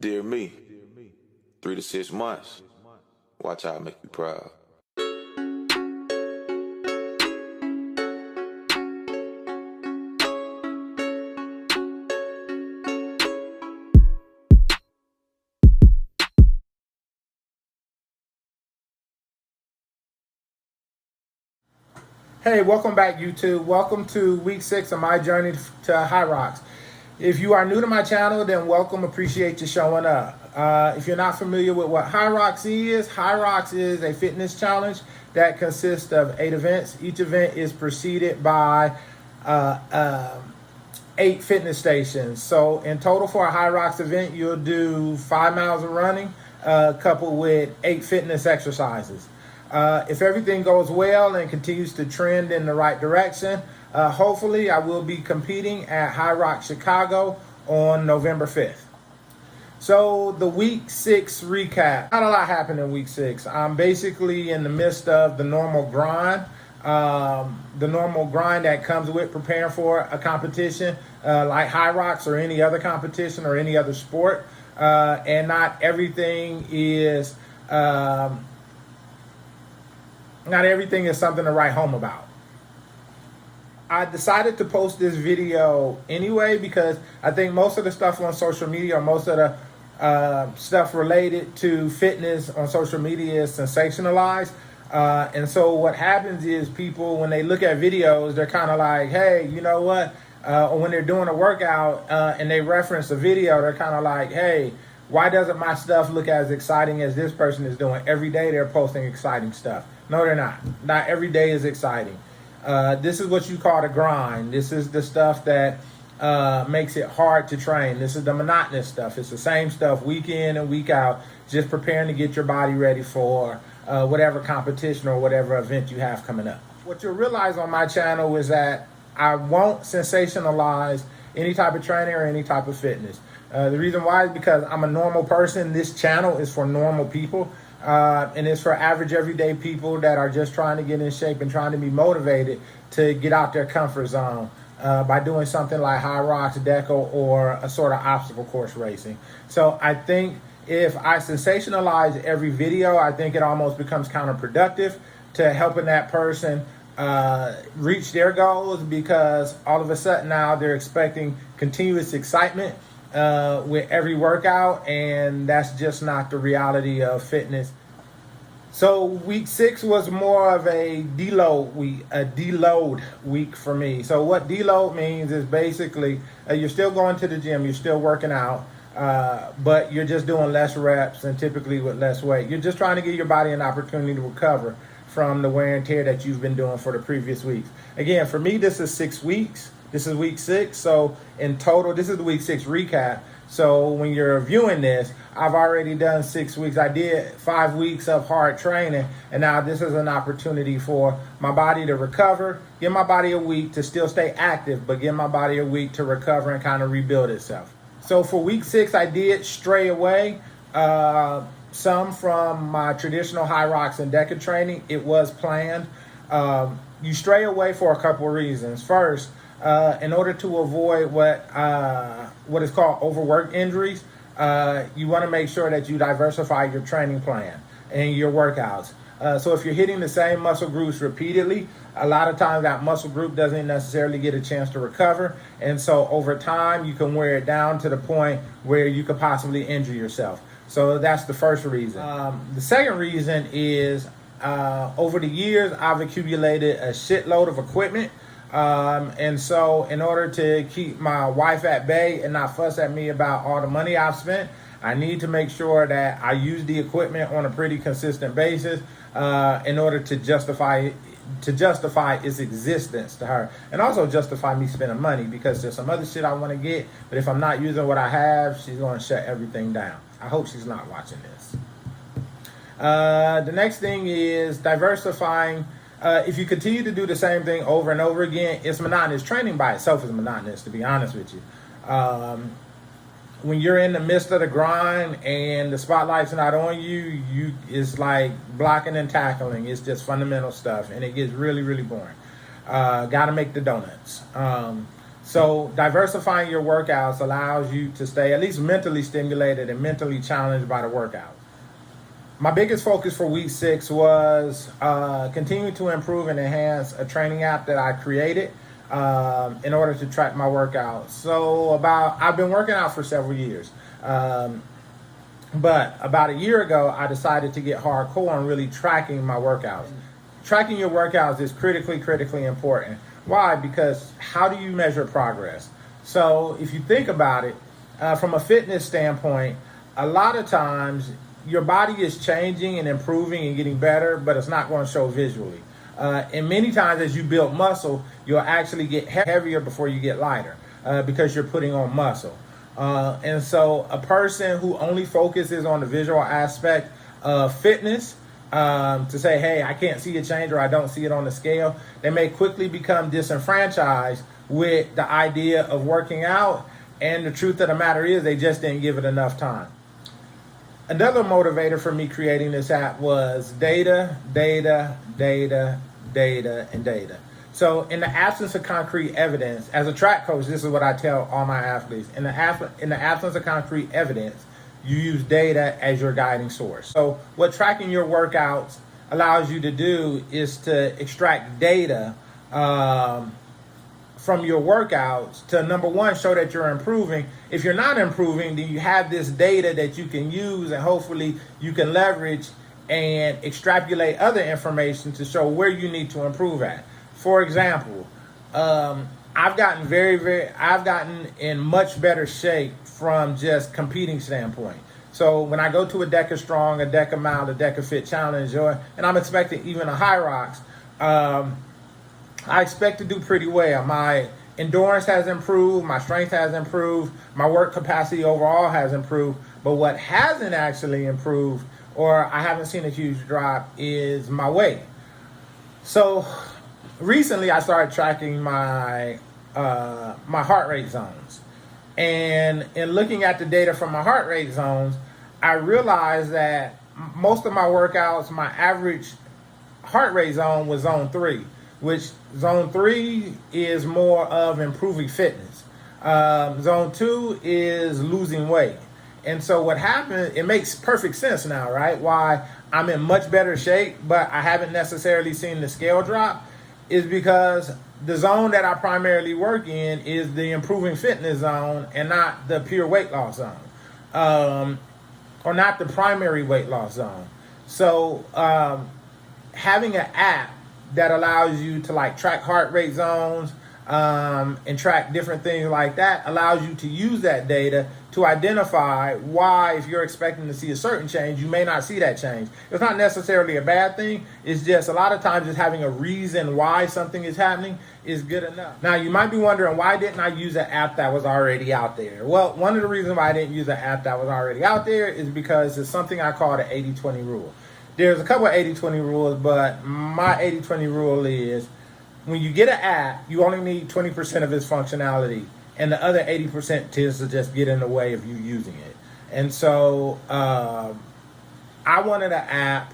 Dear me, 3 to 6 months. Watch how I make you proud. Hey, welcome back, YouTube. Welcome to week 6 of my journey to Hyrox. If you are new to my channel, then welcome. Appreciate you showing up. If you're not familiar with what Hyrox is a fitness challenge that consists of 8 events. Each event is preceded by 8 fitness stations. So in total for a Hyrox event, you'll do 5 miles of running, coupled with 8 fitness exercises. If everything goes well and continues to trend in the right direction, hopefully I will be competing at Hyrox Chicago on November 5th. So the week 6 recap. Not a lot happened in week 6. I'm basically in the midst of the normal grind. That comes with preparing for a competition like Hyrox or any other competition or any other sport. And not everything is something to write home about. I decided to post this video anyway because I think most of the stuff on social media or most of the stuff related to fitness on social media is sensationalized. And so what happens is people, when they look at videos, they're kind of like, hey, you know what? Or when they're doing a workout and they reference a video, they're kind of like, hey, why doesn't my stuff look as exciting as this person is doing? Every day they're posting exciting stuff. No, they're not. Not every day is exciting. This is what you call the grind. This is the stuff that makes it hard to train. This is the monotonous stuff. It's the same stuff week in and week out, just preparing to get your body ready for whatever competition or whatever event you have coming up. What you'll realize on my channel is that I won't sensationalize any type of training or any type of fitness. The reason why is because I'm a normal person. This channel is for normal people. And it's for average everyday people that are just trying to get in shape and trying to be motivated to get out their comfort zone by doing something like Hyrox, Deco, or a sort of obstacle course racing. So I think if I sensationalize every video, I think it almost becomes counterproductive to helping that person reach their goals, because all of a sudden now they're expecting continuous excitement with every workout, and that's just not the reality of fitness. So week 6 was more of a deload week for me. So what deload means is basically you're still going to the gym, you're still working out, but you're just doing less reps and typically with less weight. You're just trying to give your body an opportunity to recover from the wear and tear that you've been doing for the previous weeks. Again, for me, this is 6 weeks. This is week 6. So in total, this is the week 6 recap. So when you're viewing this, I've already done 6 weeks. I did 5 weeks of hard training. And now this is an opportunity for my body to recover, give my body a week to still stay active, but give my body a week to recover and kind of rebuild itself. So for week 6, I did stray away some from my traditional Hyrox and Deca training. It was planned. You stray away for a couple of reasons. First, in order to avoid what is called overwork injuries, you want to make sure that you diversify your training plan and your workouts. So if you're hitting the same muscle groups repeatedly, a lot of times that muscle group doesn't necessarily get a chance to recover. And so over time, you can wear it down to the point where you could possibly injure yourself. So that's the first reason. The second reason is over the years, I've accumulated a shitload of equipment. And so in order to keep my wife at bay and not fuss at me about all the money I've spent, I need to make sure that I use the equipment on a pretty consistent basis in order to justify its existence to her, and also justify me spending money, because there's some other shit I want to get, but if I'm not using what I have, she's going to shut everything down. I hope she's not watching this. The next thing is diversifying. If you continue to do the same thing over and over again, it's monotonous. Training by itself is monotonous, to be honest with you. When you're in the midst of the grind and the spotlight's not on you, it's like blocking and tackling. It's just fundamental stuff, and it gets really, really boring. Got to make the donuts. So diversifying your workouts allows you to stay at least mentally stimulated and mentally challenged by the workout. My biggest focus for week 6 was continuing to improve and enhance a training app that I created in order to track my workouts. So I've been working out for several years. But about a year ago, I decided to get hardcore on really tracking my workouts. Tracking your workouts is critically important. Why? Because how do you measure progress? So if you think about it, from a fitness standpoint, a lot of times your body is changing and improving and getting better, but it's not going to show visually. And many times as you build muscle, you'll actually get heavier before you get lighter because you're putting on muscle. And so a person who only focuses on the visual aspect of fitness, to say, hey, I can't see a change or I don't see it on the scale, they may quickly become disenfranchised with the idea of working out. And the truth of the matter is they just didn't give it enough time. Another motivator for me creating this app was data. So in the absence of concrete evidence, as a track coach, this is what I tell all my athletes. In the absence of concrete evidence, you use data as your guiding source. So what tracking your workouts allows you to do is to extract data from your workouts to, number one, show that you're improving. If you're not improving, then you have this data that you can use and hopefully you can leverage and extrapolate other information to show where you need to improve at. For example, I've gotten in much better shape from just competing standpoint. So when I go to a Deca Strong, a Deca Mile, a Deca Fit Challenge, and I'm expecting even a Hyrox, I expect to do pretty well. My endurance has improved, my strength has improved, my work capacity overall has improved. But what hasn't actually improved, or I haven't seen a huge drop, is my weight. So recently I started tracking my heart rate zones. And in looking at the data from my heart rate zones, I realized that most of my workouts, my average heart rate zone was zone 3, which zone 3 is more of improving fitness. Zone 2 is losing weight. And so what happened, it makes perfect sense now, right? Why I'm in much better shape, but I haven't necessarily seen the scale drop, is because the zone that I primarily work in is the improving fitness zone and not the pure weight loss zone, or not the primary weight loss zone. So having an app that allows you to like track heart rate zones and track different things like that allows you to use that data to identify why, if you're expecting to see a certain change, you may not see that change. It's not necessarily a bad thing. It's just a lot of times just having a reason why something is happening is good enough. Now, you might be wondering, why didn't I use an app that was already out there? Well, one of the reasons why I didn't use an app that was already out there is because it's something I call the 80-20 rule. There's a couple of 80-20 rules, but my 80-20 rule is when you get an app, you only need 20% of its functionality, and the other 80% tends to just get in the way of you using it. And so I wanted an app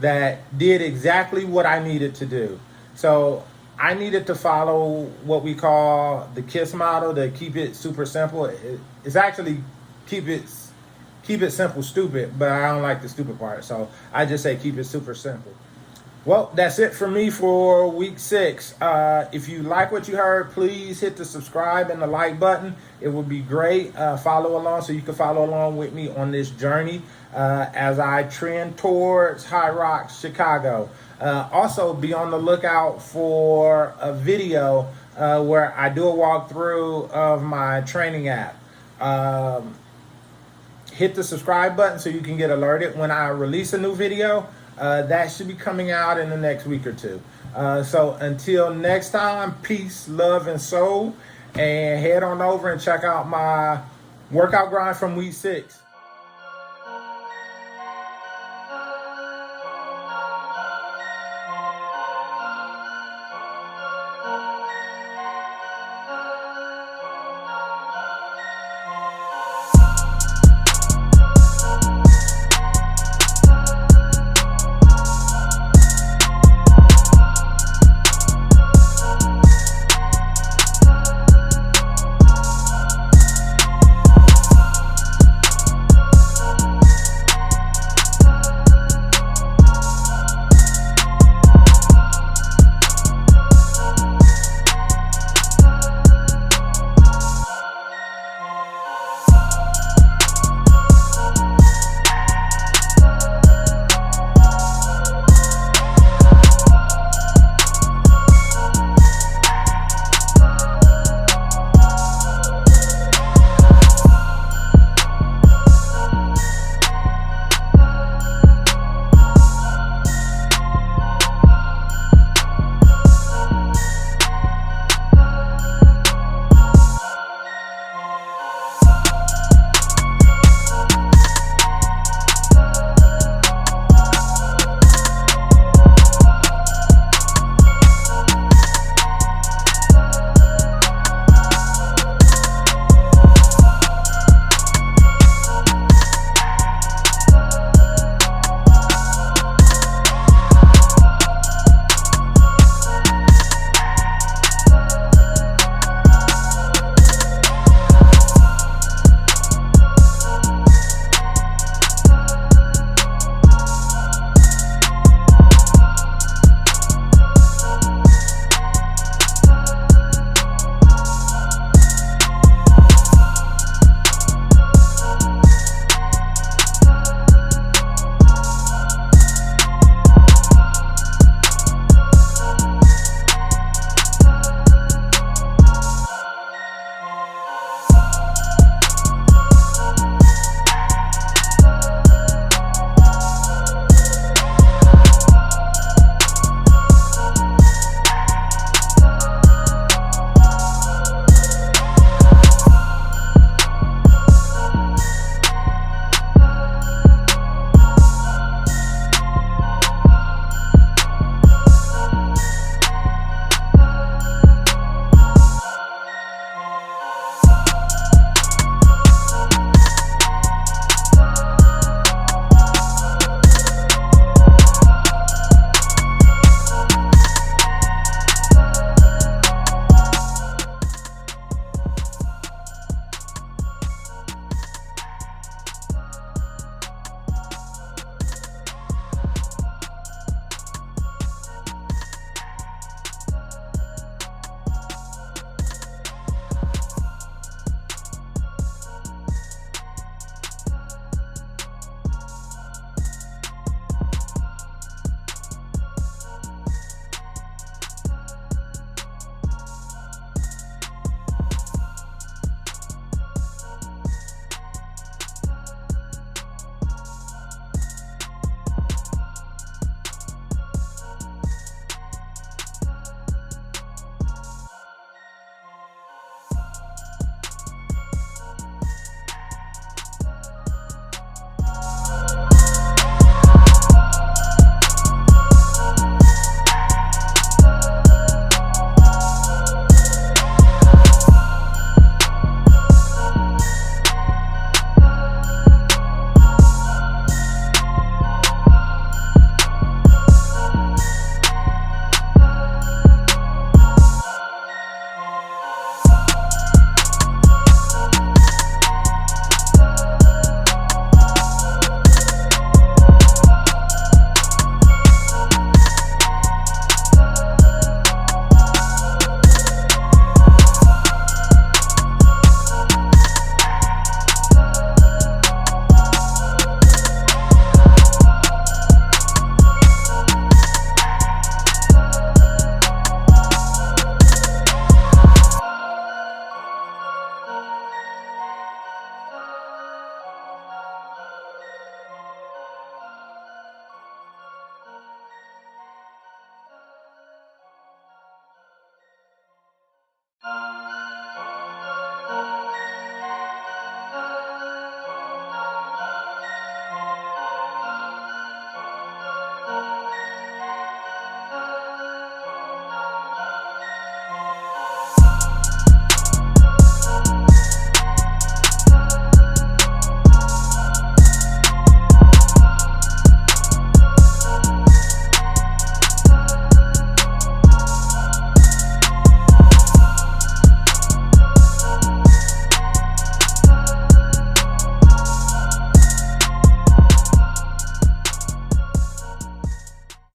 that did exactly what I needed to do. So I needed to follow what we call the KISS model, to keep it super simple. It's actually keep it simple, stupid, but I don't like the stupid part. So I just say keep it super simple. Well, that's it for me for week 6. If you like what you heard, please hit the subscribe and the like button. It would be great. Follow along so you can follow along with me on this journey as I trend towards Hyrox Chicago. Also, be on the lookout for a video where I do a walkthrough of my training app. Hit the subscribe button so you can get alerted when I release a new video. That should be coming out in the next week or two. So until next time, peace, love, and soul. And head on over and check out my workout grind from week 6.